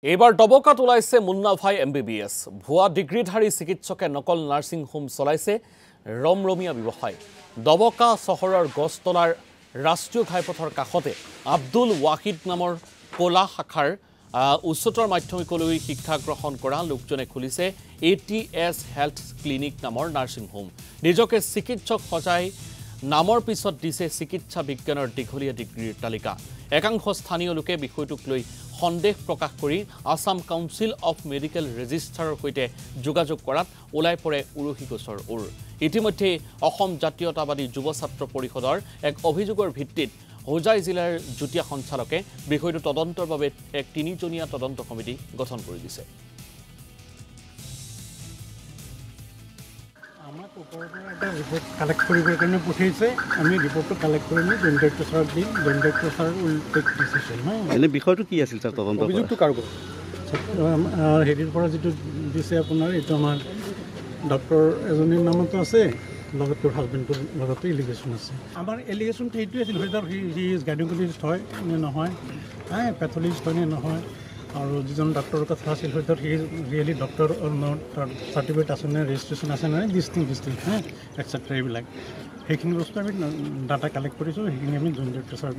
এইবাৰ দবকাত ওলাইছে মুন্না ভাই MBBS ভুয়া ডিগ্ৰীধাৰী চিকিৎসকে নকল নাৰ্ছিং হোম চলাইছে ৰমৰমীয়া ব্যৱসায় দবকা চহৰৰ গছতলাৰ ৰাষ্ট্ৰীয় ঘাইপথৰ কাষতে আব্দুল ৱাহিদ নামৰ কোলা শাখাৰ উচ্চতৰ মাধ্যমিকলৈ শিক্ষা গ্ৰহণ কৰা লোকজনে খুলিছে ATS হেল্থ ক্লিনিক নামৰ নাৰ্ছিং হোম নিজকে চিকিৎসক সজাই নামৰ পিছত দিছে চিকিৎসা বিজ্ঞানৰ দীঘলীয়া ডিগ্ৰীৰ তালিকা একাংশ স্থানীয় লোকে বিষয়টোক লৈ সন্দেহ প্ৰকাশ কৰি আসাম কাউন্সিল অফ মেডিকেল ৰেজিষ্ট্ৰাৰৰ সৈতে যোগাযোগ কৰাত ওলাই পৰে উৰহি গছৰ ওৰ ইতিমধ্যে অসম জাতীয়তাবাদী যুৱ ছাত্ৰ পৰিষদৰ এক অভিযোগৰ ভিত্তিত হোজাই জিলাৰ জুটিয়া সঞ্চালকে বিষয়টো তদন্তৰ বাবে এক তিনিজনীয়া তদন্ত কমিটি গঠন কৰি দিছে আমাক ওপৰৰ পৰা এটা ৰিপৰ্ট কালেক্ট কৰিবৰ কাৰণে পঠিয়াইছে আমি ৰিপৰ্টটো কালেক্ট কৰিলে জইণ্ট ডাইৰেক্টৰ ছাৰক দিম joint director sir will take decision এনে বিষয়টো কি আছিল ছাৰ তদন্ত অভিযোগটো কাৰ হেৰিৰ পৰা যিটো দিছে আপোনাৰ এইটো আমাৰ ডক্টৰ এজনীৰ নামতো আছে লগত তোৰ হাজবেণ্ডটোৰ লগতো এলিগেশ্যন আছে আমাৰ এলিগেশ্যনটো সেইটোৱে আছিল হয়তো হি ইজ গাইনোকলজিষ্ট হয় নে নহয় পেথলজিষ্ট হয় নে নহয় আৰু যিজন ডক্টৰৰ কথা আছিল হয়তো হি ৰিয়েলি ডক্টৰ নট তাৰ চাৰ্টিফিকেট আছে নে ৰেজিষ্ট্ৰেশ্যন আছে নে দিছ থিং এটচেট্ৰা এইবিলাক সেইখিনি বস্তু আমি ডাটা কালেক্ট কৰিছোঁ সেইখিনি আমি জইণ্ট ডাইৰেক্টৰ ছাৰক